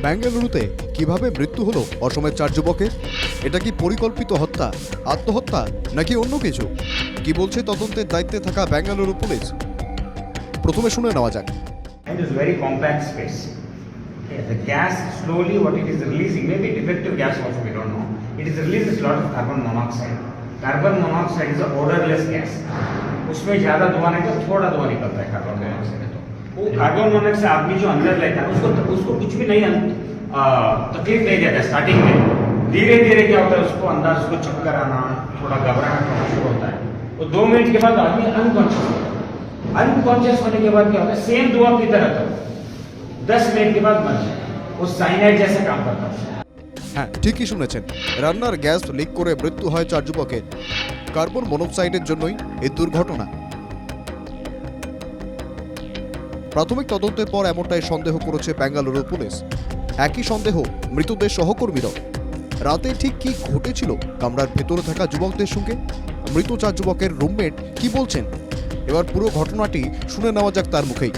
বেঙ্গালুরুতে কিভাবে মৃত্যু হলো অসমের 4 যুবকের? এটা কি পরিকল্পিত হত্যা, আত্মহত্যা নাকি অন্য কিছু? কি বলছে তদন্তের দায়িত্বে থাকা বেঙ্গালুরু পুলিশ? প্রথমে শুনে নেওয়া যাক। It is very compact space. Okay, the gas slowly what it is releasing, maybe defective gas also we don't know. It is releases lot of carbon monoxide. Carbon monoxide is a odorless gas. उसमें ज़्यादा धुआं नहीं तो थोड़ा धुआं निकलता है carbon monoxide तो वो कार्बन मोनोऑक्साइड आदमी जो अंदर लेता है उसको कुछ भी नहीं तकलीफ नहीं देता स्टार्टिंग में। धीरे धीरे क्या होता है उसको अंदर उसको चक्कर आना थोड़ा घबराहट होना शुरू होता है। वो 2 मिनट के बाद आदमी अनकॉन्शियस होता है। अनकॉन्शियस होने के बाद क्या होता है सेम धुआं की तरह था 10 मिनट के बाद मर जाए। वो साइनाइड जैसा काम करता है। হ্যাঁ, ঠিকই শুনেছেন, রান্নার গ্যাস লিক করে মৃত্যু হয় 4 যুবকের। কার্বন মনোক্সাইডের জন্যই এই দুর্ঘটনা। প্রাথমিক তদন্তের পর এমনটাই সন্দেহ করেছে বেঙ্গালুরু পুলিশ। একই সন্দেহ মৃতদের সহকর্মীরাও। রাতে ঠিক কি ঘটেছিল কামরার ভেতরে থাকা যুবকদের সঙ্গে? মৃত 4 যুবকের রুমমেট কি বলছেন? এবার পুরো ঘটনাটি শুনে নেওয়া যাক তার মুখেই।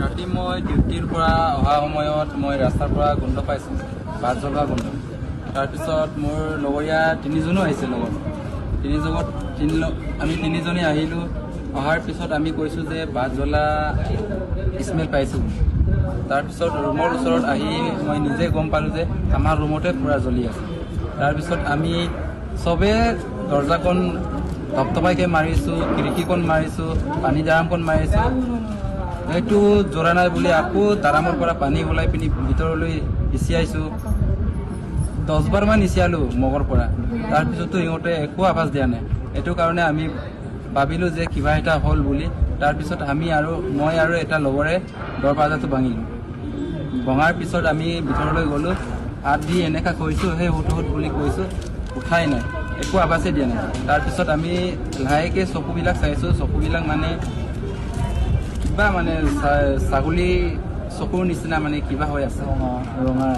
ৰাতি মই ডিউটিৰ পৰা অহা সময়ত মই ৰাস্তাৰ পৰা গোন্ধ পাইছোঁ, ভাত জ্বলোৱা গোন্ধ। তাৰপিছত মোৰ লগৰীয়া 3জনো আহিছে লগত। আমি 3জনে আহিলোঁ। অহাৰ পিছত আমি কৈছোঁ যে ভাত জ্বলা স্মেল পাইছোঁ। তাৰপিছত ৰুমৰ ওচৰত আহি মই নিজে গম পালোঁ যে আমাৰ ৰুমতে পূৰা জ্বলি আছে। তাৰপিছত আমি চবে দৰ্জাখন ধপধপাইকৈ মাৰিছোঁ, খিৰিকীখন মাৰিছোঁ, পানী জাৰামখন মাৰিছোঁ। এইটো জ্বলা নাই বুলি আকৌ দাৰামৰ পৰা পানী ওলাই পিনি ভিতৰলৈ ইচিয়াইছোঁ। 10বাৰমান ইচিয়ালোঁ মগৰ পৰা। তাৰপিছতো সিহঁতে একো আৱাজ দিয়া নাই। এইটো কাৰণে আমি ভাবিলোঁ যে কিবা এটা হ'ল বুলি। তাৰপিছত মই আৰু এটা লগৰে দৰৱাজাটো ভাঙিলোঁ। ভঙাৰ পিছত আমি ভিতৰলৈ গ'লোঁ। হাত দি এনেকুৱা কৈছোঁ, সেই হুট বুলি কৈছোঁ, উঠাই নাই, একো আৱাজেই দিয়া নাই। তাৰপিছত আমি লাহেকৈ চকুবিলাক চাইছোঁ। চকুবিলাক মানে কিবা মানে ছাগলী চকুৰ নিচিনা মানে কিবা হৈ আছে, ৰঙা।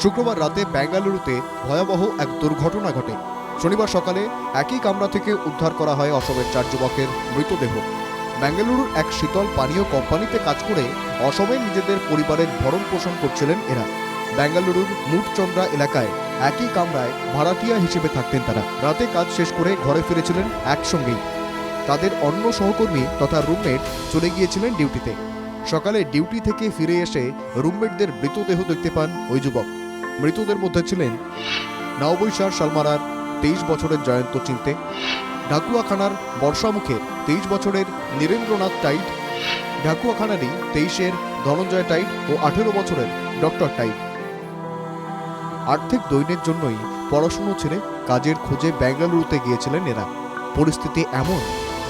শুক্রবার রাতে বেঙ্গালুরুতে ভয়াবহ এক দুর্ঘটনা ঘটে। শনিবার সকালে একই কামরা থেকে উদ্ধার করা হয় অসমের 4 যুবকের মৃতদেহ। বেঙ্গালুরুর এক শীতল পানীয় কোম্পানিতে কাজ করে অসমে নিজেদের পরিবারের ভরণ পোষণ করছিলেন এরা। বেঙ্গালুরুর মুটচন্দ্রা এলাকায় একই কামরায় ভাড়াটিয়া হিসেবে থাকতেন তারা। রাতে কাজ শেষ করে ঘরে ফিরেছিলেন একসঙ্গেই। তাদের অন্য সহকর্মী তথা রুমমেট চলে গিয়েছিলেন ডিউটিতে। সকালে ডিউটি থেকে ফিরে এসে রুমমেটদের মৃতদেহ দেখতে পান ওই যুবক। মৃতদের মধ্যে ছিলেন নওবৈশার শালমারার 23 বছরের জয়ন্ত চিন্তে, ঢাকুয়াখানার বর্ষামুখে 23 বছরের নীরেন্দ্রনাথ টাইট, ঢাকুয়াখানারই 23-এর ধনঞ্জয় টাইট ও 18 বছরের ডক্টর টাইট। আর্থিক দৈন্যের জন্যই পড়াশুনো ছেড়ে কাজের খোঁজে বেঙ্গালুরুতে গিয়েছিলেন এরা। পরিস্থিতি এমন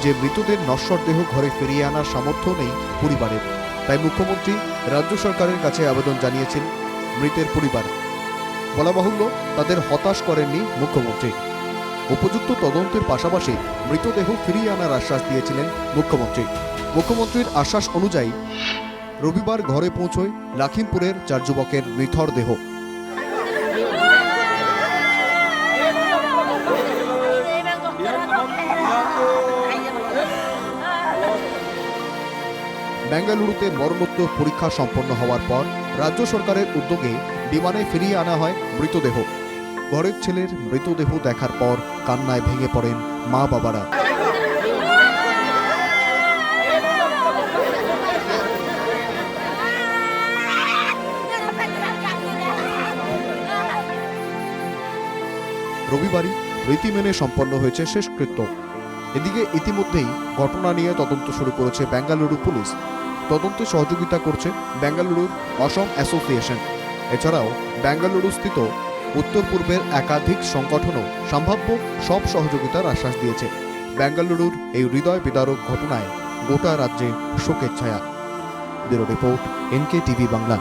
যে মৃতদের নশ্বর দেহ ঘরে ফিরিয়ে আনার সামর্থ্য নেই পরিবারের। তাই মুখ্যমন্ত্রী রাজ্য সরকারের কাছে আবেদন জানিয়েছেন মৃতের পরিবার। বলা বাহুল্য, তাদের হতাশ করেননি মুখ্যমন্ত্রী। উপযুক্ত তদন্তের পাশাপাশি মৃতদেহ ফিরিয়ে আনার আশ্বাস দিয়েছিলেন মুখ্যমন্ত্রী। মুখ্যমন্ত্রীর আশ্বাস অনুযায়ী রবিবার ঘরে পৌঁছয় লখিমপুরের 4 যুবকের নিথর দেহ। বেঙ্গালুরুতে মরণোত্তর পরীক্ষা সম্পন্ন হওয়ার পর রাজ্য সরকারের উদ্যোগে বিমানে ফিরিয়ে আনা হয় মৃতদেহ। ঘরের ছেলের মৃতদেহ দেখার পর কান্নায় ভেঙে পড়েন মা বাবারা। রবিবারই রীতি মেনে সম্পন্ন হয়েছে শেষকৃত্য। এদিকে ইতিমধ্যেই ঘটনা নিয়ে তদন্ত শুরু করেছে বেঙ্গালুরু পুলিশ। তদন্তে সহযোগিতা করছে বেঙ্গালুরুর অসম অ্যাসোসিয়েশন। এছাড়াও বেঙ্গালুরু স্থিত উত্তর পূর্বের একাধিক সংগঠনও সম্ভাব্য সব সহযোগিতার আশ্বাস দিয়েছে। বেঙ্গালুরুর এই হৃদয় বিদারক ঘটনায় গোটা রাজ্যে শোকের ছায়া। Bureau report, NK TV Bangla.